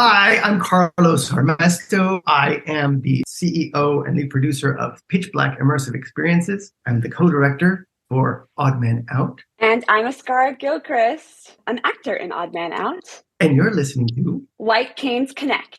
Hi, I'm Carlos Armesto. I am the CEO and lead producer of Pitch Black Immersive Experiences. I'm the co-director for Odd Man Out. And I'm Aszkara Gilchrist, an actor in Odd Man Out. And you're listening to White Canes Connect.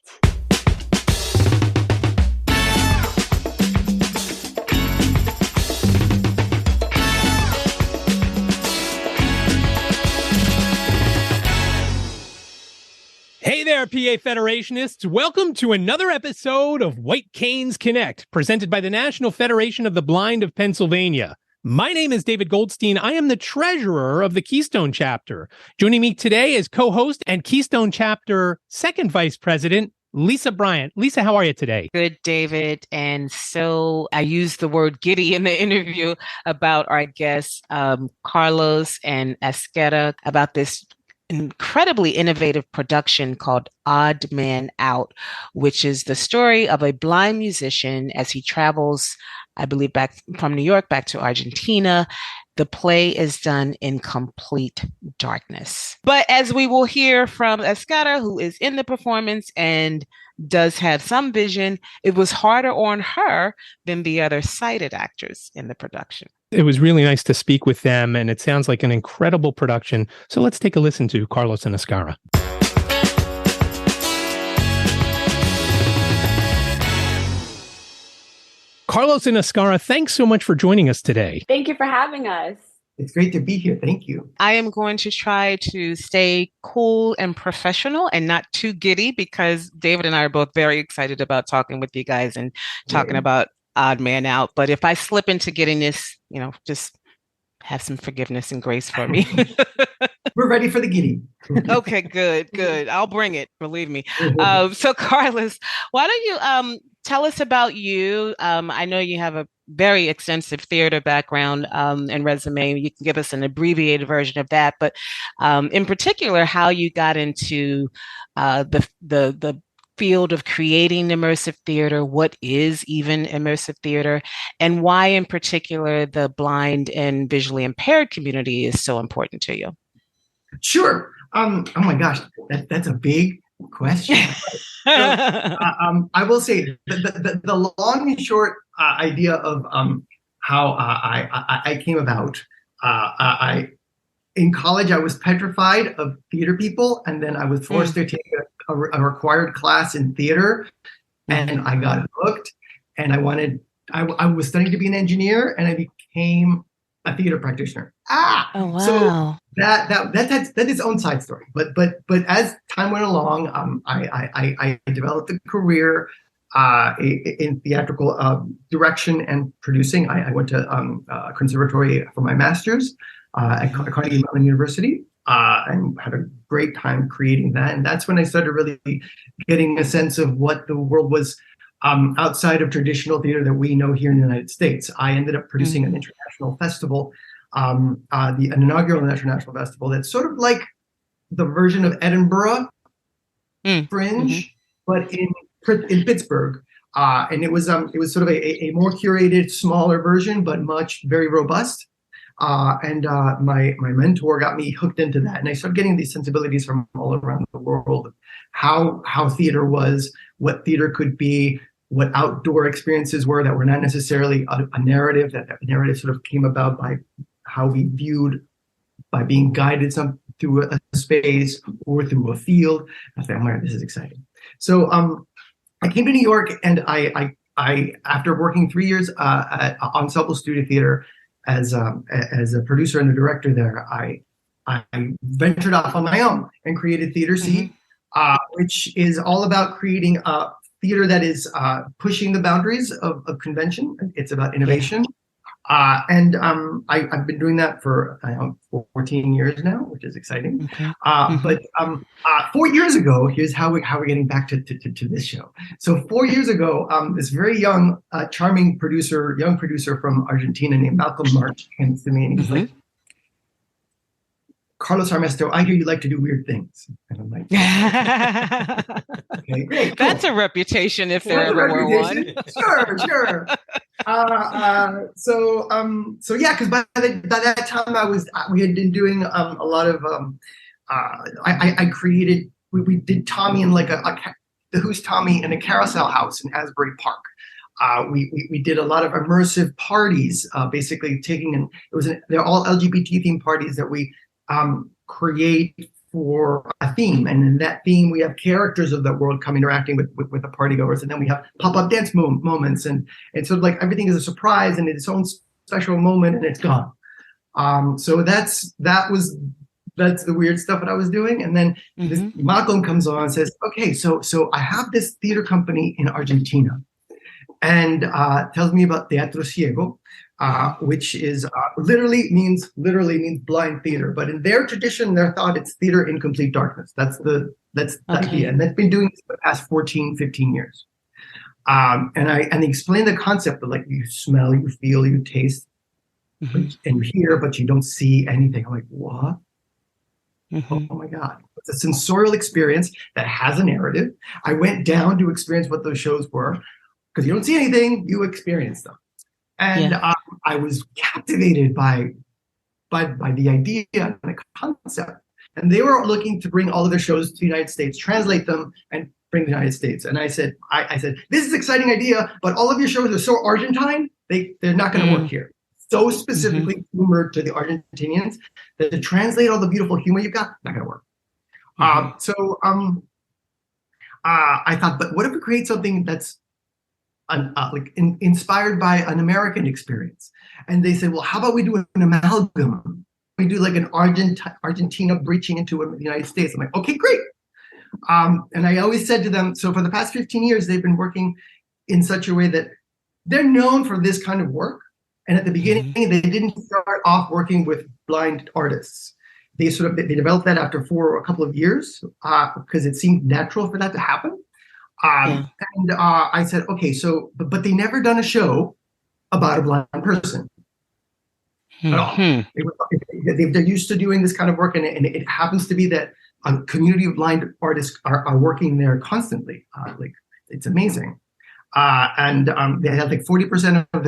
Hey there, PA Federationists. Welcome to another episode of White Canes Connect, presented by the National Federation of the Blind of Pennsylvania. My name is David Goldstein. I am the treasurer of the Keystone Chapter. Joining me today is co-host and Keystone Chapter second vice president, Lisa Bryant. Lisa, how are you today? Good, David. And so I used the word giddy in the interview about our guests, Carlos and Aszkara, about this incredibly innovative production called Odd Man Out, which is the story of a blind musician as he travels, I believe, back from New York back to Argentina. The play is done in complete darkness. But as we will hear from Aszkara, who is in the performance and does have some vision, it was harder on her than the other sighted actors in the production. It was really nice to speak with them, and it sounds like an incredible production. So let's take a listen to Carlos and Aszkara. Carlos and Aszkara, thanks so much for joining us today. Thank you for having us. It's great to be here. Thank you. I am going to try to stay cool and professional and not too giddy because David and I are both very excited about talking with you guys and talking about Odd Man Out. But if I slip into giddiness, just have some forgiveness and grace for me. We're ready for the giddy. Okay, good. I'll bring it. Believe me. So Carlos, why don't you tell us about you? I know you have a very extensive theater background and resume. You can give us an abbreviated version of that, but in particular, how you got into the field of creating immersive theater, what is even immersive theater, and why in particular the blind and visually impaired community is so important to you. Sure. Oh my gosh, that's a big question. I will say the long and short idea of how I came about. In college, I was petrified of theater people, and then I was forced to take a required class in theater, and I got hooked. And I was studying to be an engineer, and I became a theater practitioner. Oh wow! So that's its own side story. But as time went along, I developed a career in theatrical direction and producing. I went to conservatory for my master's at Carnegie Mellon University, and had a great time creating that. And that's when I started really getting a sense of what the world was outside of traditional theater that we know here in the United States. I ended up producing an international festival, an inaugural international festival that's sort of like the version of Edinburgh Fringe, but in Pittsburgh. And it was sort of a more curated, smaller version, but very robust. And my mentor got me hooked into that, and I started getting these sensibilities from all around the world, how theater was, what theater could be, what outdoor experiences were that were not necessarily a narrative. That narrative sort of came about by how we viewed, by being guided through a space or through a field. I thought, oh, this is exciting. So I came to New York, and I after working 3 years at Ensemble Studio Theater as a producer and a director there, I ventured off on my own and created Theater C, which is all about creating a theater that is pushing the boundaries of convention. It's about innovation. And I've been doing that for 14 years now, which is exciting. But 4 years ago, here's how we're getting back to this show. So 4 years ago, this very young, charming young producer from Argentina named Malcolm March came to me, and he's like, Carlos Armesto, I hear you like to do weird things. And I'm like, okay, great. Cool. That's a reputation if there ever were one. Sure. So yeah, because by that time we had been doing a lot of I created we did Tommy in like the Who's Tommy in a carousel house in Asbury Park. We did a lot of immersive parties, basically they're all LGBT themed parties that we create for a theme, and in that theme we have characters of that world interacting with the partygoers, and then we have pop-up dance moments, and sort of like everything is a surprise and its own special moment, and it's gone. So that's the weird stuff that I was doing, and then this Malcolm comes on and says, okay, so I have this theater company in Argentina, and tells me about Teatro Ciego, which is literally means blind theater, but in their tradition, their thought, it's theater in complete darkness. That's the idea, and that's been doing this for the past 14, 15 years. And they explain the concept of like you smell, you feel, you taste, and you hear, but you don't see anything. I'm like, what? Oh my God. It's a sensorial experience that has a narrative. I went down to experience what those shows were, because you don't see anything, you experience them. And I was captivated by the idea and the concept. And they were looking to bring all of their shows to the United States, translate them, and bring to the United States. And I said, this is an exciting idea, but all of your shows are so Argentine, they're not going to work here. So specifically humored to the Argentinians that to translate all the beautiful humor you've got, not going to work. I thought, but what if we create something that's inspired by an American experience? And they said, well, how about we do an amalgam? We do like an Argentina breaching into the United States. I'm like, okay, great. And I always said to them, so for the past 15 years, they've been working in such a way that they're known for this kind of work. And at the beginning, they didn't start off working with blind artists. They developed that after a couple of years because it seemed natural for that to happen. And I said, okay, but they never done a show about a blind person at all. They're used to doing this kind of work, and it happens to be that a community of blind artists are working there constantly. It's amazing. And they had like 40% of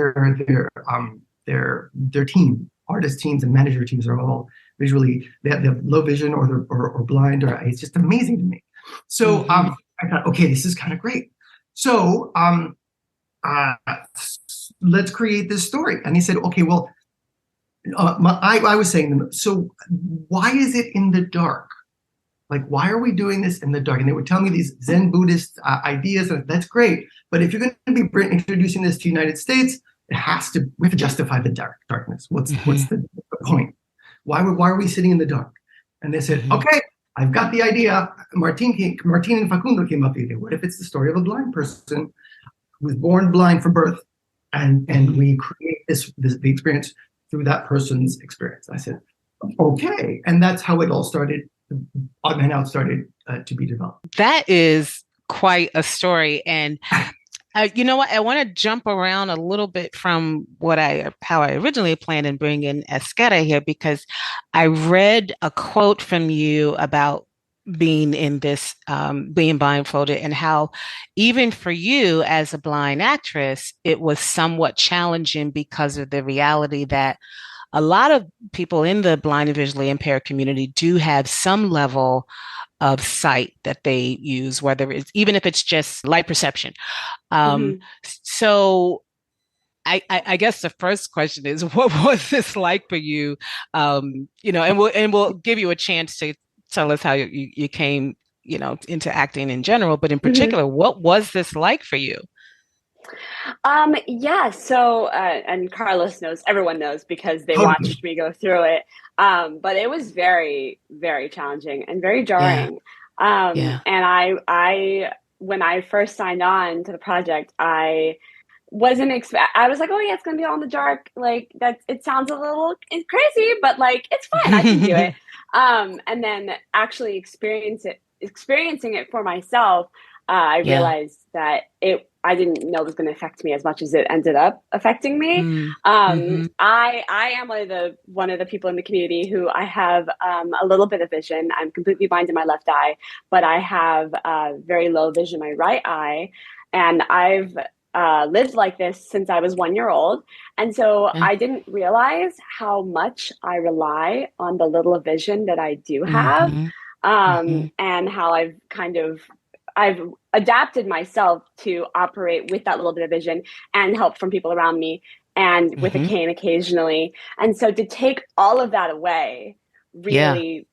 their team, artist teams and manager teams, are all visually, they have low vision or blind, or it's just amazing to me. So I thought, okay, this is kind of great. So let's create this story. And he said, okay, well, I was saying to them, so why is it in the dark? Like, why are we doing this in the dark? And they would tell me these Zen Buddhist ideas, and that's great. But if you're going to be introducing this to the United States, we have to justify the darkness. What's the point? Why are we sitting in the dark? And they said, okay, I've got the idea. Martin and Facundo came up with it. What if it's the story of a blind person who was born blind from birth, and we create the experience through that person's experience? I said, okay, and that's how it all started. And how it started to be developed. That is quite a story. And you know what? I want to jump around a little bit from how I originally planned and bring in Aszkara here, because I read a quote from you about being in this, being blindfolded, and how even for you as a blind actress, it was somewhat challenging because of the reality that a lot of people in the blind and visually impaired community do have some level of sight that they use, even if it's just light perception. So I guess the first question is, what was this like for you? And we'll give you a chance to tell us how you came, into acting in general, but in particular, what was this like for you? So and Carlos knows, everyone knows, because they watched me go through it. But it was very, very challenging and very jarring. And I when I first signed on to the project, I wasn't I was like, oh yeah, it's gonna be all in the dark. Like it sounds a little crazy, but like it's fine, I can do it. And then actually experiencing it for myself, I realized that I didn't know it was going to affect me as much as it ended up affecting me. I am one of the people in the community who I have a little bit of vision. I'm completely blind in my left eye, but I have very low vision in my right eye. And I've lived like this since I was 1 year old. And so I didn't realize how much I rely on the little vision that I do have. and how I've adapted myself to operate with that little bit of vision and help from people around me, and with a cane occasionally. And so to take all of that away really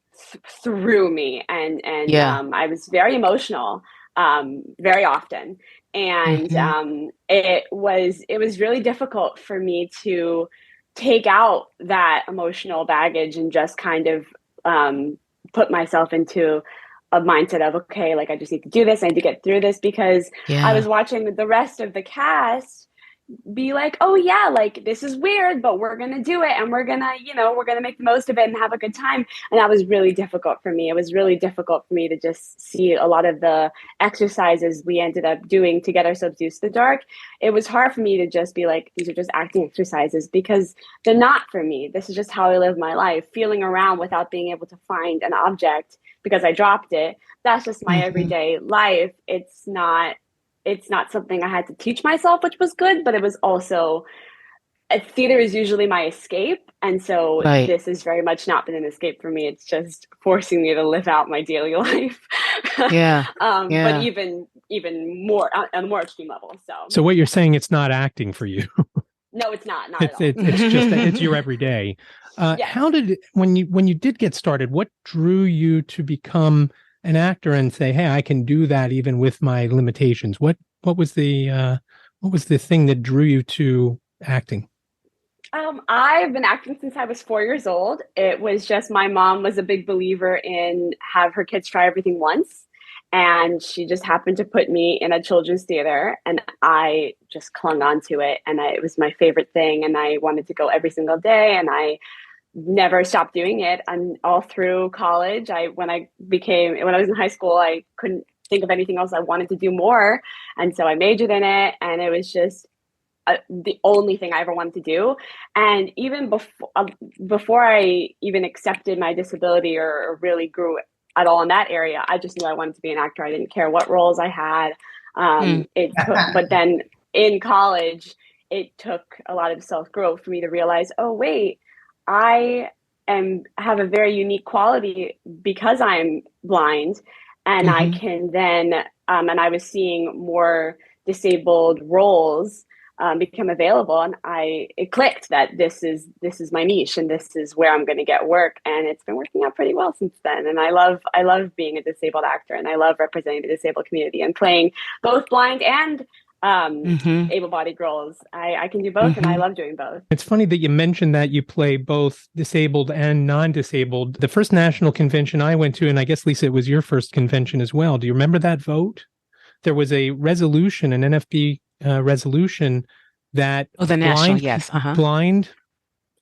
threw me, and I was very emotional very often. And it was really difficult for me to take out that emotional baggage and just kind of put myself into a mindset of, okay, like I just need to do this. I need to get through this, because I was watching the rest of the cast be like, oh yeah, like this is weird, but we're going to do it. And we're going to make the most of it and have a good time. And that was really difficult for me. It was really difficult for me to just see a lot of the exercises we ended up doing to get ourselves used to the dark. It was hard for me to just be like, these are just acting exercises, because they're not for me. This is just how I live my life, feeling around without being able to find an object because I dropped it. That's just my everyday life. It's not something I had to teach myself, which was good, but it was also, theater is usually my escape. And so this has very much not been an escape for me. It's just forcing me to live out my daily life. But even more on a more extreme level. So what you're saying, it's not acting for you. No, it's not at all. It's just, it's your everyday. How did, when you did get started, what drew you to become an actor and say, hey, I can do that even with my limitations? What was the thing that drew you to acting? I've been acting since I was 4 years old. It was just, my mom was a big believer in have her kids try everything once. And she just happened to put me in a children's theater, and I just clung on to it. And it was my favorite thing. And I wanted to go every single day, and I never stopped doing it. And all through college, when I was in high school, I couldn't think of anything else. I wanted to do more. And so I majored in it, and it was just the only thing I ever wanted to do. And even before I even accepted my disability or really grew at all in that area, I just knew I wanted to be an actor. I didn't care what roles I had. But then in college, it took a lot of self-growth for me to realize, oh, wait, I have a very unique quality because I'm blind, and I can then, and I was seeing more disabled roles become available, and it clicked that this is my niche, and this is where I'm going to get work, and it's been working out pretty well since then. And I love being a disabled actor, and I love representing the disabled community and playing both blind and able-bodied roles. I can do both, and I love doing both. It's funny that you mentioned that you play both disabled and non-disabled. The first national convention I went to, and I guess, Lisa, it was your first convention as well. Do you remember that vote? There was a resolution, an NFB resolution, that blind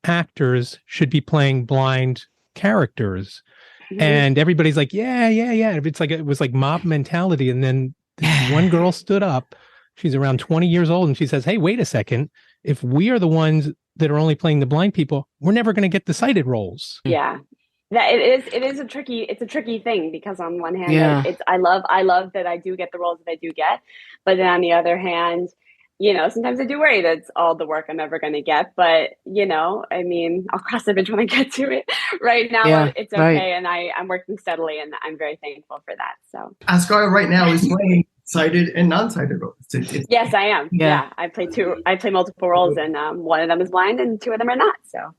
actors should be playing blind characters. And everybody's like, yeah. It's like, it was like mob mentality. And then this one girl stood up. She's around 20 years old, and she says, hey, wait a second. If we are the ones that are only playing the blind people, we're never going to get the sighted roles. Yeah. It is a tricky thing, because on one hand, I love that I do get the roles that I do get. But then on the other hand, sometimes I do worry that's all the work I'm ever going to get. But, I mean, I'll cross the bridge when I get to it. Right now, it's okay. And I'm working steadily, and I'm very thankful for that. So Aszkara right now is playing sighted and non-sighted roles. Yes, I am. Yeah. I play multiple roles, and one of them is blind and two of them are not. So.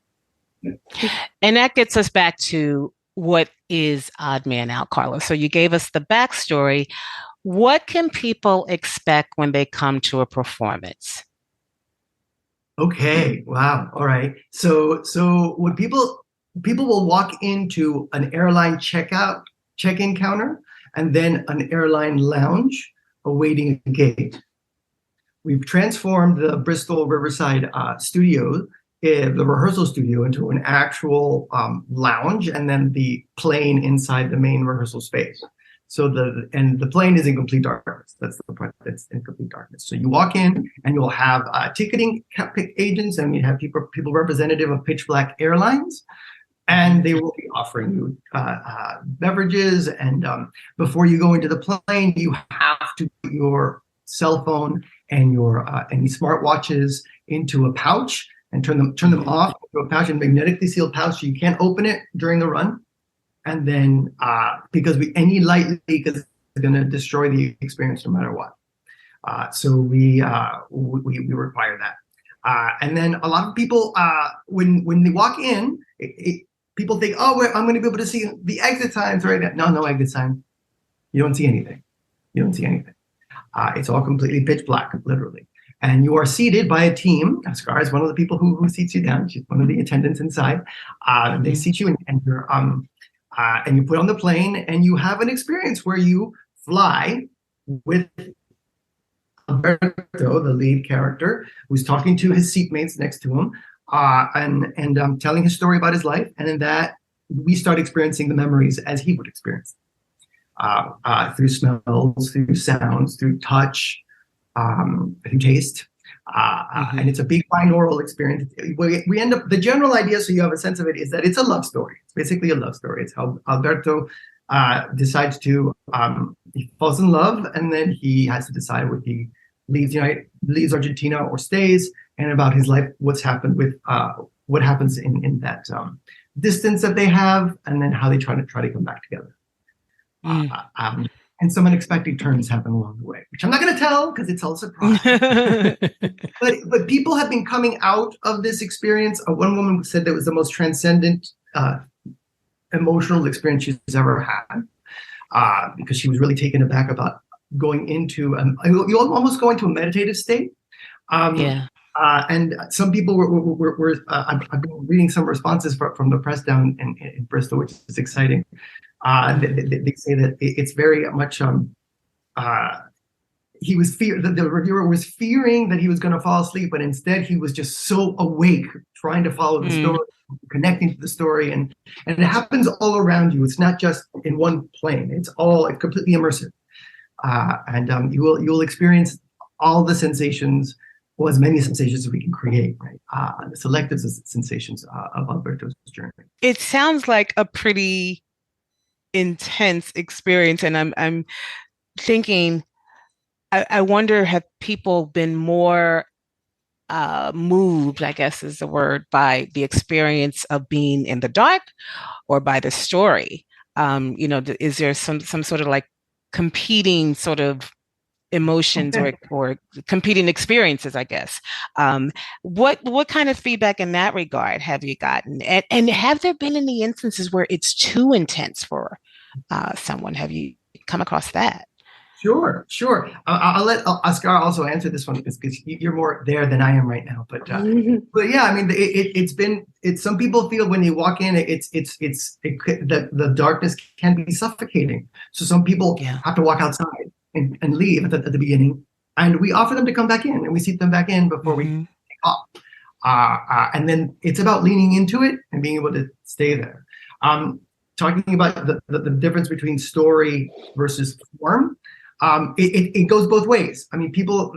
And that gets us back to what is Odd Man Out, Carlos. So you gave us the backstory. What can people expect when they come to a performance? Okay. Wow. All right. So when people will walk into an airline check-in counter, and then an airline lounge awaiting a gate. We've transformed the Bristol Riverside studio, the rehearsal studio, into an actual lounge, and then the plane inside the main rehearsal space. So the plane is in complete darkness. That's the part that's in complete darkness. So you walk in, and you'll have ticketing agents, and you have people representative of Pitch Black Airlines, and they will be offering you beverages. And before you go into the plane, you have to put your cell phone and your any smartwatches into a pouch and turn them off into a pouch, and magnetically sealed pouch, so you can't open it during the run. and then because any light leak is going to destroy the experience no matter what. So we require that. And then a lot of people, when they walk in, people think, oh, I'm going to be able to see the exit signs right now. No exit sign. You don't see anything. You don't see anything. It's all completely pitch black, literally. And you are seated by a team. Aszkara is one of the people who seats you down. She's one of the attendants inside. They seat you and you're and you put on the plane and you have an experience where you fly with Alberto, the lead character, who's talking to his seatmates next to him, and telling his story about his life. And in that, we start experiencing the memories as he would experience through smells, through sounds, through touch, through taste. And it's a big binaural experience. We end up, the general idea, so you have a sense of it, is that it's a love story. It's basically a love story. It's how Alberto decides to, he falls in love, and then he has to decide whether he leaves Argentina or stays, and about his life, what's happened with what happens in that distance that they have, and then how they try to come back together. And some unexpected turns happen along the way, which I'm not going to tell because it's all a surprise. but people have been coming out of this experience. One woman said that it was the most transcendent emotional experience she's ever had, because she was really taken aback about going into you almost go into a meditative state. And some people were I've been reading some responses from the press down in Bristol, which is exciting. They say that it's very much he was the reviewer was fearing that he was going to fall asleep, but instead he was just so awake, trying to follow the story, connecting to the story, and it happens all around you. It's not just in one plane. It's completely immersive, and you will experience all the sensations, or as many sensations as we can create, right? The selective sensations of Alberto's journey. It sounds like a pretty intense experience, and I'm thinking, I wonder, have people been more moved, I guess is the word, by the experience of being in the dark or by the story? Is there some sort of like competing sort of emotions or competing experiences, I guess? What kind of feedback in that regard have you gotten? And have there been any instances where it's too intense for someone? Have you come across that? Sure. I'll let Aszkara also answer this one because you're more there than I am right now. But yeah, I mean, it's some people feel when you walk in, the darkness can be suffocating. So some people have to walk outside and leave at the beginning, and we offer them to come back in, and we seat them back in before we take off. And then it's about leaning into it and being able to stay there. Talking about the difference between story versus form. It goes both ways. I mean,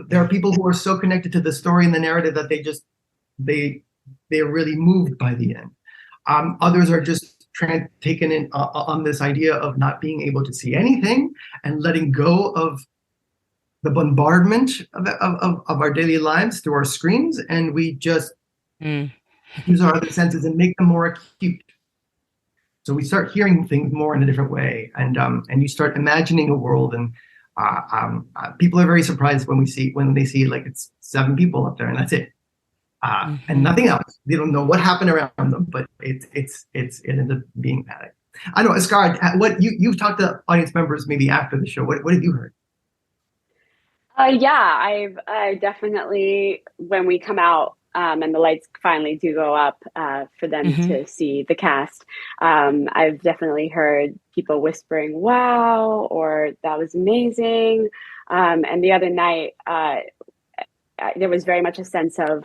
there are people who are so connected to the story and the narrative that they're really moved by the end. Others are just taken in on this idea of not being able to see anything and letting go of the bombardment of our daily lives through our screens, and we just use our other senses and make them more acute. So we start hearing things more in a different way, and you start imagining a world. And people are very surprised when they see like it's 7 people up there and that's it, and nothing else. They don't know what happened around them, but it ends up being that. I know, Aszkara, what you've talked to audience members maybe after the show. What have you heard? I definitely, when we come out and the lights finally do go up for them to see the cast, I've definitely heard people whispering, wow, or that was amazing. And the other night, there was very much a sense of,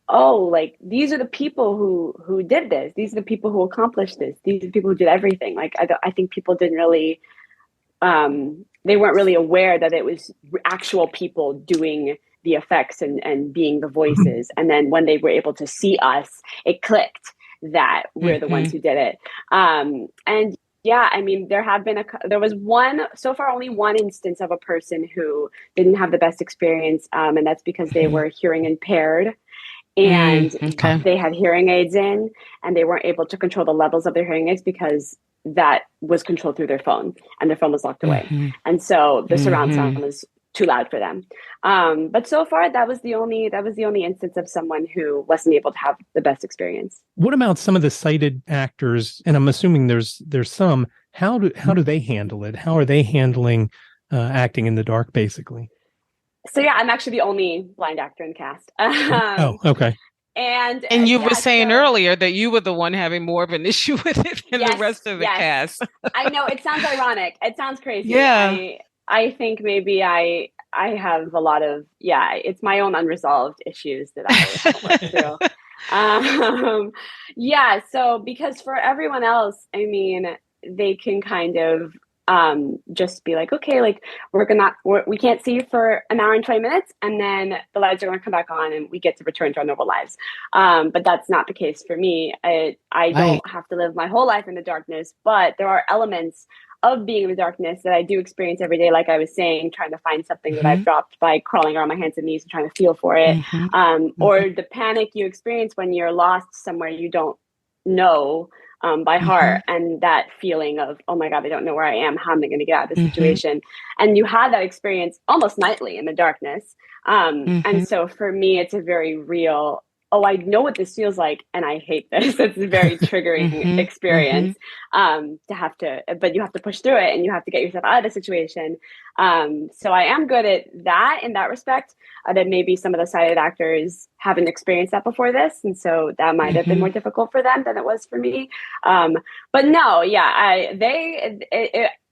oh, like, these are the people who did this. These are the people who accomplished this. These are the people who did everything. Like, I think people didn't really, they weren't really aware that it was actual people doing the effects and being the voices. And then when they were able to see us, it clicked that we're the ones who did it. And yeah, I mean, there was only one instance of a person who didn't have the best experience. And that's because they were hearing impaired. And they had hearing aids in, and they weren't able to control the levels of their hearing aids because that was controlled through their phone, and their phone was locked away. And so the surround sound was too loud for them. But so far, that was the only instance of someone who wasn't able to have the best experience. What about some of the sighted actors? And I'm assuming there's some. How do they handle it? How are they handling acting in the dark, basically? So yeah, I'm actually the only blind actor in the cast. Oh, okay. And you were saying earlier that you were the one having more of an issue with it than the rest of the cast. I know, it sounds ironic. It sounds crazy. Yeah. I think maybe I have a lot of, it's my own unresolved issues that I work through. So because for everyone else, I mean, they can kind of just be like, okay, like we can't see you for an hour and 20 minutes, and then the lights are going to come back on and we get to return to our normal lives. But that's not the case for me. I don't have to live my whole life in the darkness, but there are elements of being in the darkness that I do experience every day. Like I was saying, trying to find something that I've dropped by crawling around my hands and knees and trying to feel for it. Or the panic you experience when you're lost somewhere you don't know by heart, and that feeling of, oh my God, I don't know where I am. How am I going to get out of this situation? And you have that experience almost nightly in the darkness. And so for me, it's a very real, I know what this feels like, and I hate this. It's a very triggering experience but you have to push through it, and you have to get yourself out of the situation. So I am good at that in that respect, that maybe some of the sighted actors haven't experienced that before this. And so that might have been more difficult for them than it was for me. But no,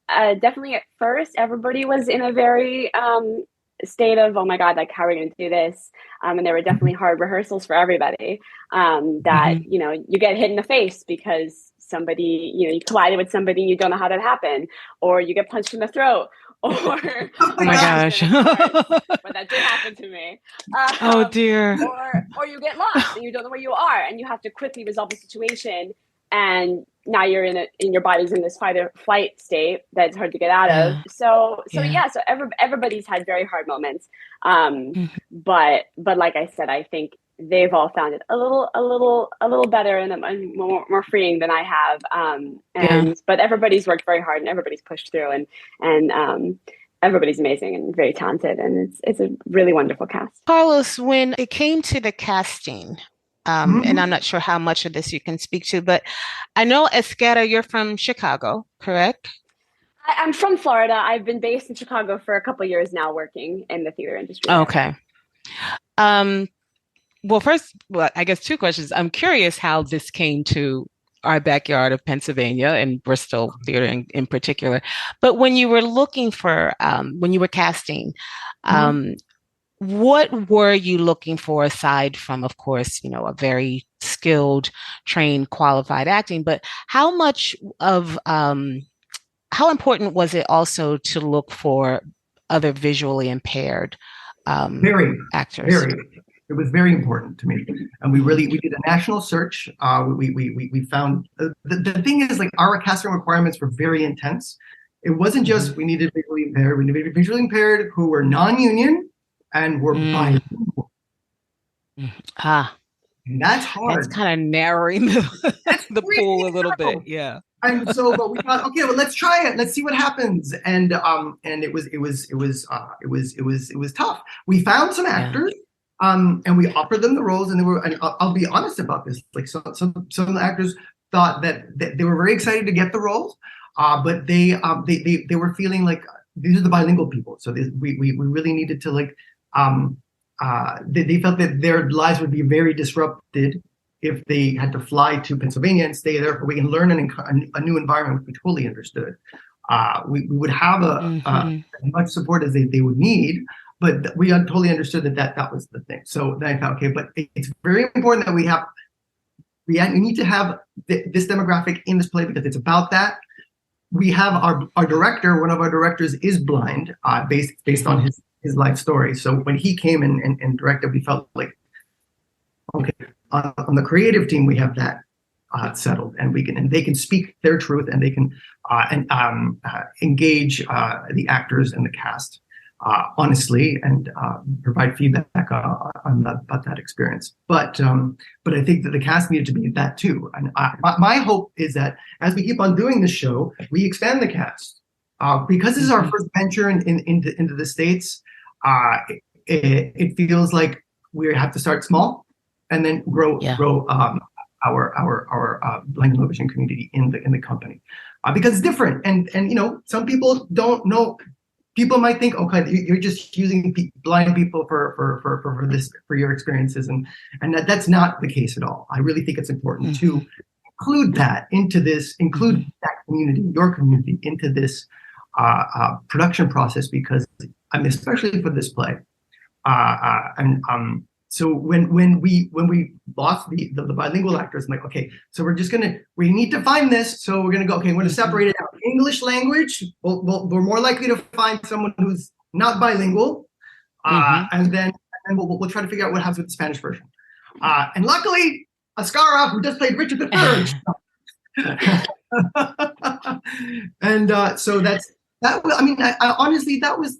definitely at first, everybody was in a very, state of, oh my God, like, how are we going to do this? And there were definitely hard rehearsals for everybody, that, you get hit in the face because somebody, you collided with somebody, you don't know how that happened, or you get punched in the throat, or oh my gosh, but that did happen to me. Oh dear. Or you get lost and you don't know where you are, and you have to quickly resolve the situation, and now you're in your body's in this fight or flight state that's hard to get out of. So everybody's had very hard moments. But like I said, I think they've all found it a little better and more freeing than I have. But everybody's worked very hard, and everybody's pushed through, and everybody's amazing and very talented, and it's a really wonderful cast. Carlos, when it came to the casting, and I'm not sure how much of this you can speak to, but I know, Aszkara, you're from Chicago, correct? I'm from Florida. I've been based in Chicago for a couple of years now, working in the theater industry. Okay. Well, I guess two questions. I'm curious how this came to our backyard of Pennsylvania and Bristol theater in particular. But when you were looking for, when you were casting, what were you looking for aside from, of course, a very skilled, trained, qualified acting, but how important was it also to look for other visually impaired actors? It was very important to me. And we did a national search. We found, the thing is, like, our casting requirements were very intense. It wasn't just we needed visually impaired. We needed visually impaired who were non-union and were bilingual. And that's hard. That's kind of narrowing the pool a little bit. Yeah. And so, but we thought, okay, well, let's try it. Let's see what happens. And it was tough. We found some actors, and we offered them the roles, and I'll be honest about this. Like, some of the actors thought that they were very excited to get the roles, but they were feeling like these are the bilingual people. So we really needed to, like, they felt that their lives would be very disrupted if they had to fly to Pennsylvania and stay there for a week and learn a new environment, which we totally understood. We would have as much support as they would need, but we totally understood that was the thing. So then I thought, okay, but it's very important that we need to have this demographic in this play, because it's about that. We have our director, one of our directors is blind, based on his life story. So when he came and directed, we felt like, okay, on the creative team, we have that settled, and they can speak their truth, and they can engage the actors and the cast. honestly and provide feedback about that experience. But I think that the cast needed to be that too. And my hope is that as we keep on doing this show, we expand the cast because this is our first venture into the States. It feels like we have to start small and then grow our blind and low vision community in the company because it's different. And some people don't know. People might think, okay, you're just using blind people for your experiences, and that's not the case at all. I really think it's important to include that community, your community, into this production process because especially for this play, so when we lost the bilingual actors, I'm like, okay, so we need to find this. So we're gonna go, okay, we're gonna separate it out. English language, we're more likely to find someone who's not bilingual, and then we'll try to figure out what happens with the Spanish version. And luckily, Aszkara, who just played Richard III. And so that's that. I mean, I honestly, that's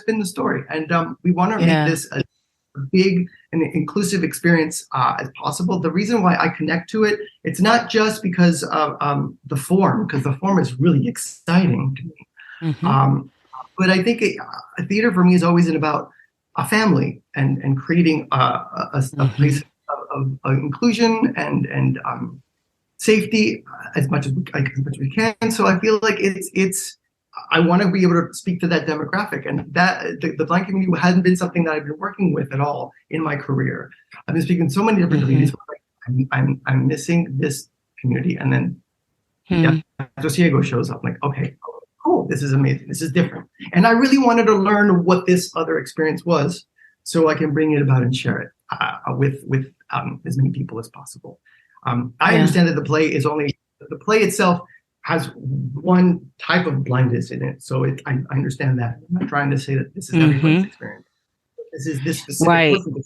been the story, and we want to make this a big and inclusive experience as possible. The reason why I connect to it, it's not just because of the form, because the form is really exciting to me. But I think theater for me is always about a family and creating a place of inclusion and safety as much as we can. So I feel like it's I want to be able to speak to that demographic, and that the blind community hasn't been something that I've been working with at all in my career. I've been speaking to so many different communities. I'm missing this community, and then Josiego shows up. I'm like, okay, cool, this is amazing, this is different, and I really wanted to learn what this other experience was, so I can bring it about and share it with as many people as possible. I understand that the play itself has one type of blindness in it, so I understand that. I'm not trying to say that this is everybody's experience. This is this specific person.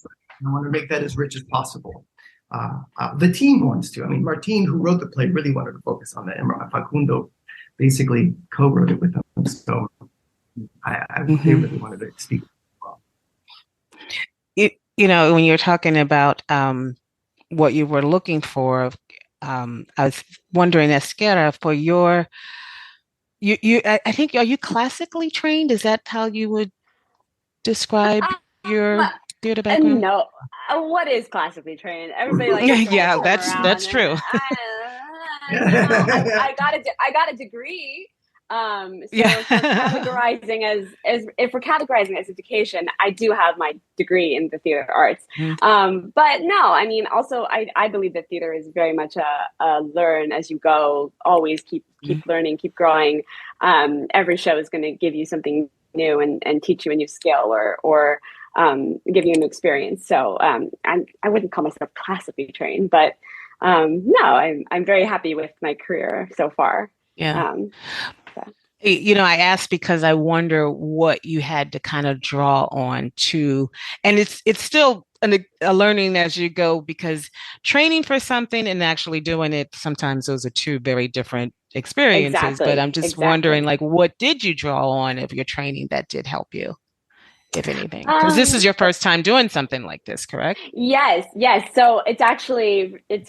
I want to make that as rich as possible. The team wants to. I mean, Martin, who wrote the play, really wanted to focus on that, and Facundo basically co-wrote it with him. So they really wanted to speak as well. When you're talking about what you were looking for, I was wondering, Aszkara, for I think, are you classically trained? Is that how you would describe your theater background? No. What is classically trained? Everybody likes to that's true. I got a degree. If we're categorizing as education, I do have my degree in the theater arts. But no, I mean, also I believe that theater is very much a learn as you go, always keep learning, keep growing. Every show is going to give you something new and teach you a new skill or give you a new experience. So I wouldn't call myself classically trained, but no, I'm very happy with my career so far. I asked because I wonder what you had to kind of draw on to, and it's still a learning as you go, because training for something and actually doing it, sometimes those are two very different experiences. Exactly. But I'm just wondering, like, what did you draw on of your training that did help you, if anything? Because this is your first time doing something like this, correct? Yes. So it's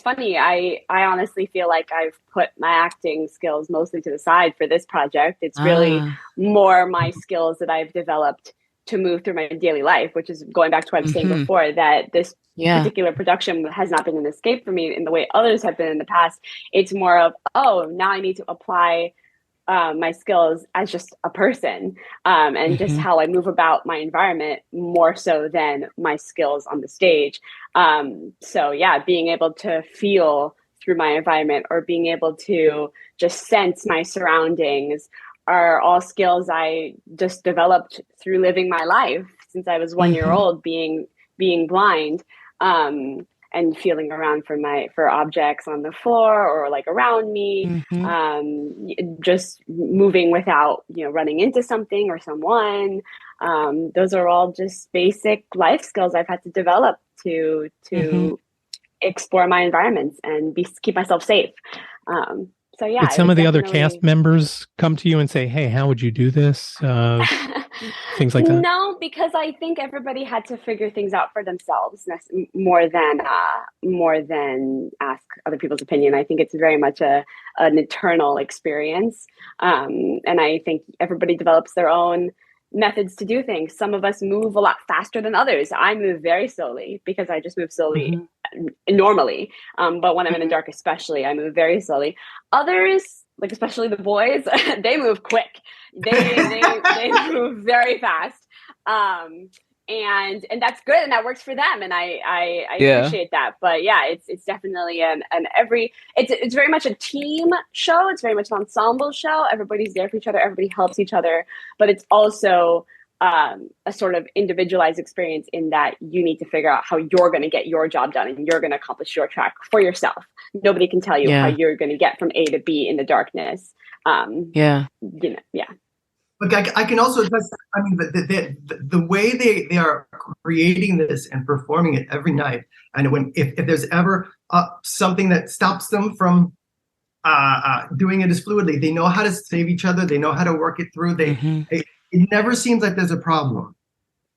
funny. I honestly feel like I've put my acting skills mostly to the side for this project. It's really more my skills that I've developed to move through my daily life, which is going back to what I was saying before, that this particular production has not been an escape for me in the way others have been in the past. It's more of, now I need to apply my skills as just a person and just how I move about my environment more so than my skills on the stage. Being able to feel through my environment or being able to just sense my surroundings are all skills I just developed through living my life since I was 1 year old, being blind. And feeling around for objects on the floor or like around me, just moving without, running into something or someone. Those are all just basic life skills I've had to develop to explore my environments and keep myself safe. Did some of the other cast members come to you and say, "Hey, how would you do this?" things like that? No, because I think everybody had to figure things out for themselves more than ask other people's opinion. I think it's very much an internal experience, and I think everybody develops their own methods to do things. Some of us move a lot faster than others. I move very slowly because I just move slowly normally. But when I'm in the dark, especially, I move very slowly. Others, like especially the boys, they move quick. They move very fast. And that's good, and that works for them, and I appreciate that. But yeah, it's definitely it's very much a team show. It's very much an ensemble show. Everybody's there for each other. Everybody helps each other, but it's also a sort of individualized experience in that you need to figure out how you're going to get your job done and you're going to accomplish your track for yourself. Nobody can tell you how you're going to get from A to B in the darkness. But I can also attest, I mean, the way they are creating this and performing it every night, and if there's ever something that stops them from doing it as fluidly, they know how to save each other, they know how to work it through. It never seems like there's a problem.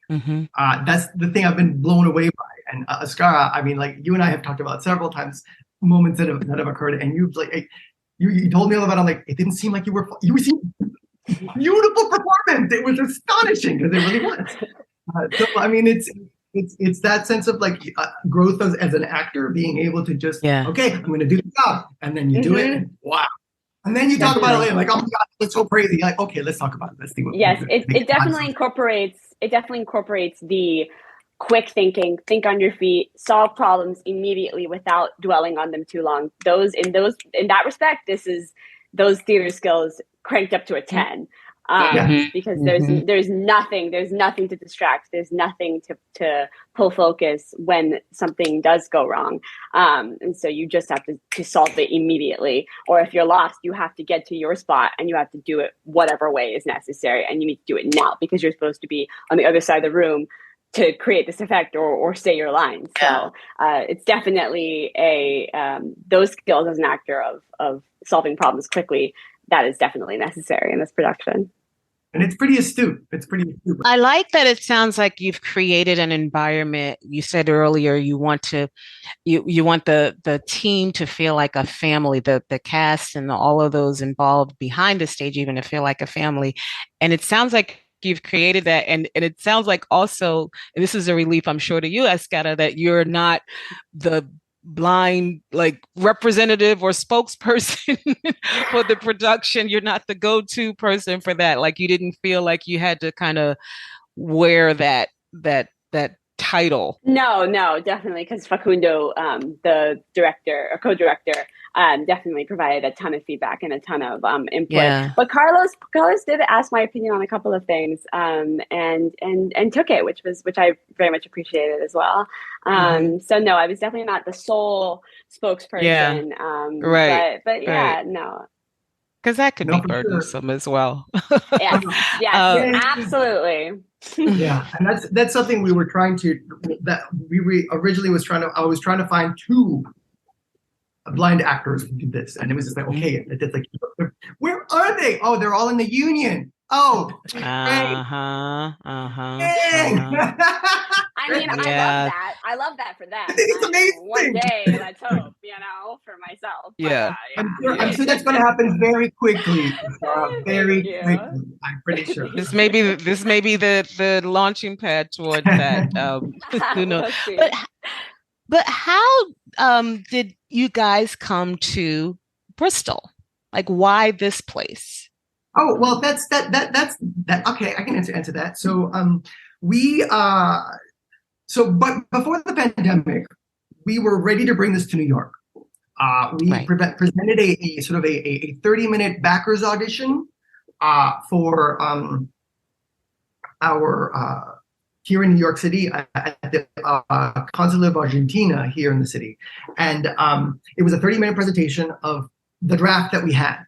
That's the thing I've been blown away by. And Aszkara, I mean, like you and I have talked about several times moments that have occurred, and you've like you told me all about it. I'm like, it didn't seem like you seemed beautiful performance. It was astonishing because it really was. So I mean, it's that sense of like growth as an actor, being able to just okay, I'm going to do the job, and then you do it. And wow. And then you talk about it later, like, oh my God, it's so crazy. Like, okay, let's talk about it. Let's see what. Yes, it definitely incorporates. It definitely incorporates the quick thinking, think on your feet, solve problems immediately without dwelling on them too long. In that respect, those theater skills cranked up to a 10. Because there's nothing to distract. There's nothing to pull focus when something does go wrong. And so you just have to solve it immediately. Or if you're lost, you have to get to your spot and you have to do it whatever way is necessary. And you need to do it now because you're supposed to be on the other side of the room to create this effect or say your lines. So it's definitely those skills as an actor of solving problems quickly, that is definitely necessary in this production. And it's pretty astute. I like that it sounds like you've created an environment. You said earlier you want the team to feel like a family, the cast and all of those involved behind the stage even to feel like a family. And it sounds like you've created that. And it sounds like also, and this is a relief, I'm sure, to you, Aszkara, that you're not the blind like representative or spokesperson for the production. You're not the go-to person for that. Like you didn't feel like you had to kind of wear that title. No, definitely, because Facundo, the director or co-director, definitely provided a ton of feedback and a ton of input. Yeah. But Carlos did ask my opinion on a couple of things, and took it, which I very much appreciated as well. So no, I was definitely not the sole spokesperson. Yeah. Right. But yeah, right. No. Because that could be burdensome as well. Yes, absolutely. Yeah, and that's something we were trying to. That we originally I was trying to find two blind actors who did this, and it was just like, okay, it's like, where are they? Oh, they're all in the union. Oh, I mean, I love that for them. It's amazing. One day, let's hope, for myself. Yeah. But, I'm sure that's going to happen very quickly. Very quickly. I'm pretty sure. This may be the launching pad towards that. Who knows? But how did you guys come to Bristol? Like, why this place? Oh, well, that's that. Okay, I can answer that. So, but before the pandemic, we were ready to bring this to New York. We presented a sort of a 30-minute backers audition for our here in New York City at the Consulate of Argentina here in the city, and it was a 30-minute presentation of the draft that we had.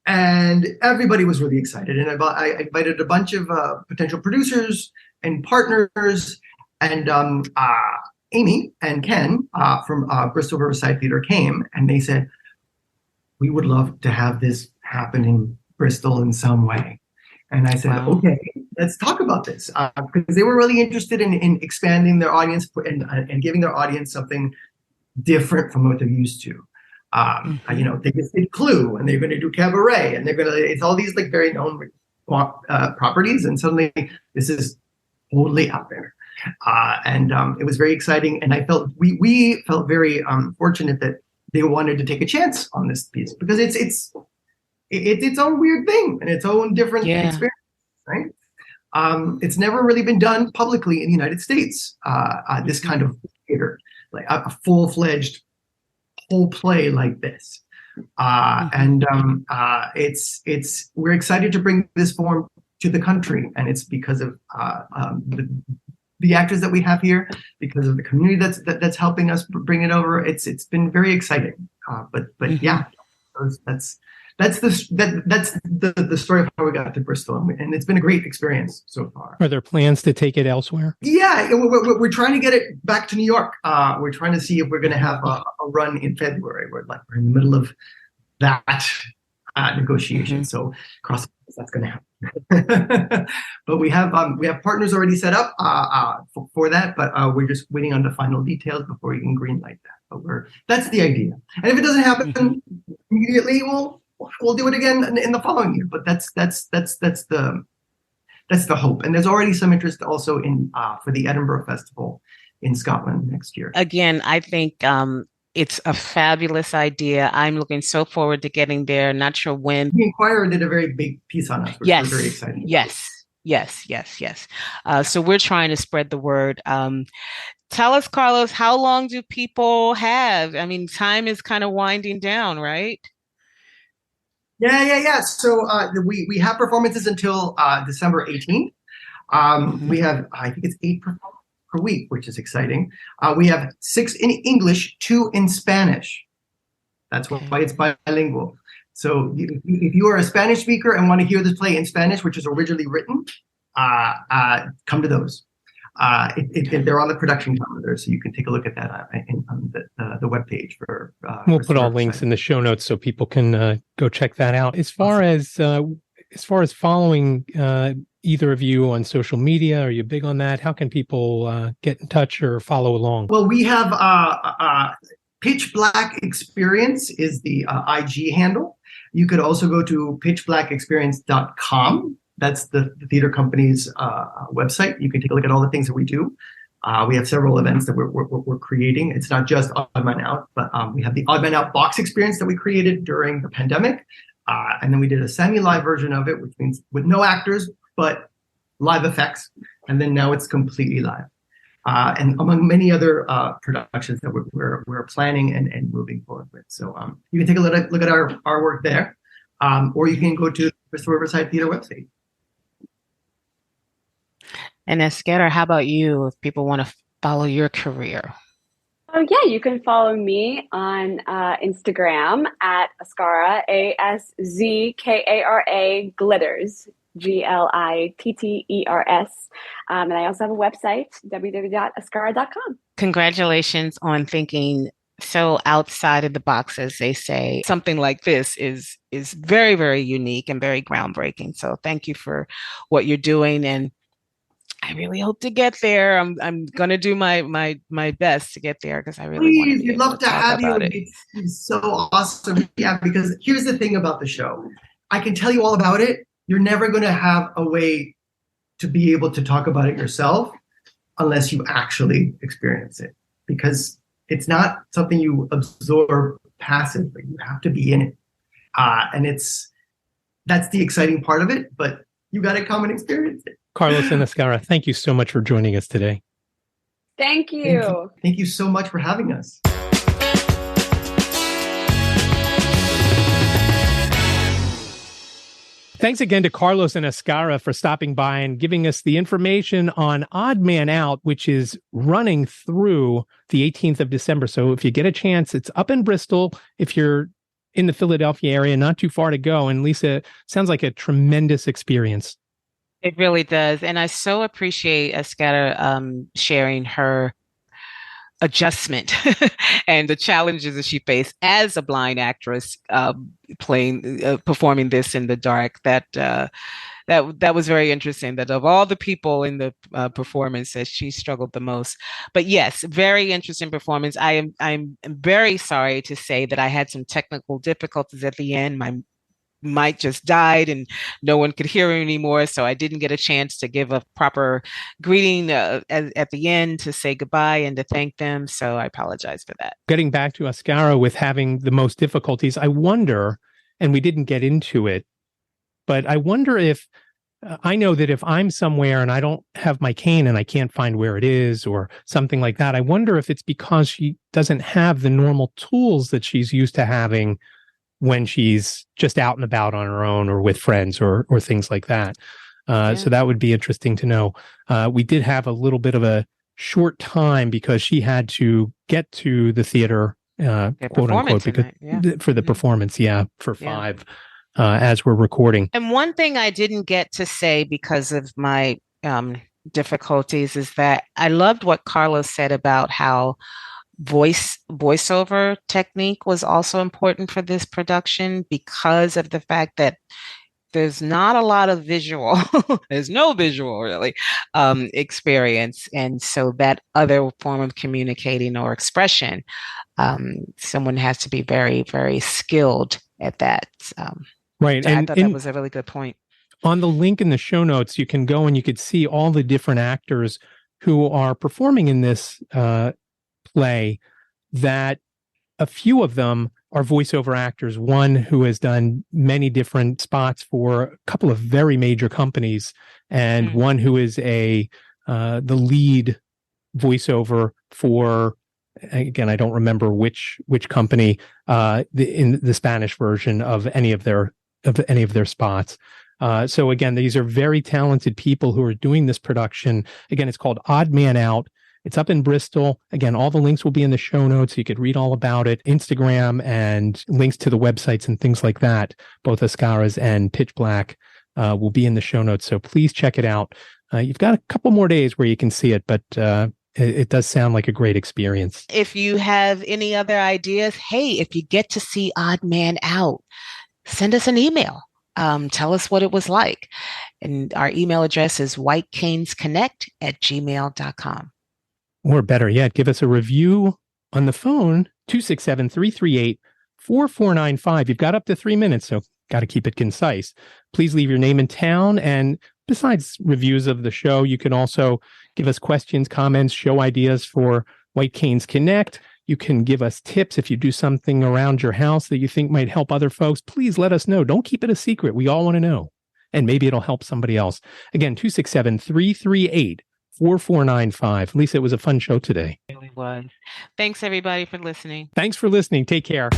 And everybody was really excited. And I invited a bunch of potential producers and partners. And Amy and Ken from Bristol Riverside Theater came, and they said, we would love to have this happen in Bristol in some way. And I said, okay, let's talk about this, because they were really interested in expanding their audience and giving their audience something different from what they're used to. They just did Clue, and they're going to do Cabaret, and it's all these like very known properties, and suddenly this is totally out there. It was very exciting, and I felt we felt very fortunate that they wanted to take a chance on this piece, because it's its own weird thing and its own different experience, right? It's never really been done publicly in the United States. This kind of theater, like a full-fledged whole play like this, we're excited to bring this form to the country, and it's because of the actors that we have here, because of the community that's helping us bring it over. It's been very exciting, but yeah, that's the story of how we got to Bristol, and it's been a great experience so far. Are there plans to take it elsewhere? Yeah, we're trying to get it back to New York. We're trying to see if we're going to have a run in February. We're in the middle of that negotiation. So cross that's going to happen. But we have partners already set up for that. But we're just waiting on the final details before we can greenlight that. But that's the idea. And if it doesn't happen immediately, we'll do it again in the following year. But that's the hope. And there's already some interest also in for the Edinburgh Festival in Scotland next year. Again, I think it's a fabulous idea. I'm looking so forward to getting there. Not sure when. The Inquirer did a very big piece on us, which was very exciting. Yes. So we're trying to spread the word. Tell us, Carlos, how long do people have? I mean, time is kind of winding down, right? Yeah. So we have performances until December 18th. We have, I think it's 8 performances per week, which is exciting. We have 6 in English, 2 in Spanish. That's why it's bilingual. So if you are a Spanish speaker and want to hear this play in Spanish, which is originally written, come to those. They're on the production calendar, so you can take a look at that on the webpage for. We'll put all links in the show notes so people can go check that out. As far as following either of you on social media, are you big on that? How can people get in touch or follow along? Well, we have Pitch Black Experience is the IG handle. You could also go to pitchblackexperience.com. That's the theater company's website. You can take a look at all the things that we do. We have several events that we're creating. It's not just Odd Man Out, but we have the Odd Man Out box experience that we created during the pandemic. And then we did a semi-live version of it, which means with no actors, but live effects. And then now it's completely live. And among many other productions that we're planning and moving forward with. So you can take a look at our work there, or you can go to the Bristol Riverside Theater website. And Aszkara, how about you if people want to follow your career? Oh, yeah, you can follow me on Instagram at Aszkara, ASZKARA Glitters, GLITTERS. And I also have a website, www.aszkara.com. Congratulations on thinking so outside of the box, as they say. Something like this is very, very unique and very groundbreaking. So thank you for what you're doing. And I really hope to get there. I'm going to do my best to get there because I really want to. We'd love to have you. It's so awesome. Yeah, because here's the thing about the show. I can tell you all about it. You're never going to have a way to be able to talk about it yourself unless you actually experience it, because it's not something you absorb passively. You have to be in it. And that's the exciting part of it, but you got to come and experience it. Carlos and Aszkara, thank you so much for joining us today. Thank you. Thank you so much for having us. Thanks again to Carlos and Aszkara for stopping by and giving us the information on Odd Man Out, which is running through the 18th of December. So if you get a chance, it's up in Bristol. If you're in the Philadelphia area, not too far to go. And Lisa, sounds like a tremendous experience. It really does. And I so appreciate Aszkara sharing her adjustment and the challenges that she faced as a blind actress performing this in the dark. That that was very interesting, that of all the people in the performance, that she struggled the most. But yes, very interesting performance. I'm very sorry to say that I had some technical difficulties at the end. My mic just died and no one could hear me anymore, so I didn't get a chance to give a proper greeting at the end to say goodbye and to thank them. So I apologize for that. Getting back to Aszkara with having the most difficulties, I wonder, and we didn't get into it, but I wonder if I know that if I'm somewhere and I don't have my cane and I can't find where it is or something like that, I wonder if it's because she doesn't have the normal tools that she's used to having when she's just out and about on her own or with friends or things like that. So that would be interesting to know. We did have a little bit of a short time because she had to get to the theater, quote unquote, because for the performance, for 5, as we're recording. And one thing I didn't get to say because of my difficulties is that I loved what Carlos said about how voiceover technique was also important for this production, because of the fact that there's not a lot of visual, there's no visual really experience. And so that other form of communicating or expression, someone has to be very, very skilled at that. Right. So I thought that was a really good point. On the link in the show notes, you can go and you could see all the different actors who are performing in this play, that a few of them are voiceover actors. One who has done many different spots for a couple of very major companies, and one who is the lead voiceover for, again, I don't remember which company, in the Spanish version of any of their spots. So again, these are very talented people who are doing this production. Again, it's called Odd Man Out. It's up in Bristol. Again, all the links will be in the show notes. You could read all about it. Instagram and links to the websites and things like that, both Aszkara's and Pitch Black, will be in the show notes. So please check it out. You've got a couple more days where you can see it, but it does sound like a great experience. If you have any other ideas, hey, if you get to see Odd Man Out, send us an email. Tell us what it was like. And our email address is whitecanesconnect@gmail.com. Or better yet, give us a review on the phone, 267-338-4495. You've got up to 3 minutes, so got to keep it concise. Please leave your name and town. And besides reviews of the show, you can also give us questions, comments, show ideas for White Canes Connect. You can give us tips if you do something around your house that you think might help other folks. Please let us know. Don't keep it a secret. We all want to know. And maybe it'll help somebody else. Again, 267-338-4495. Lisa, it was a fun show today. It really was. Thanks, everybody, for listening. Thanks for listening. Take care.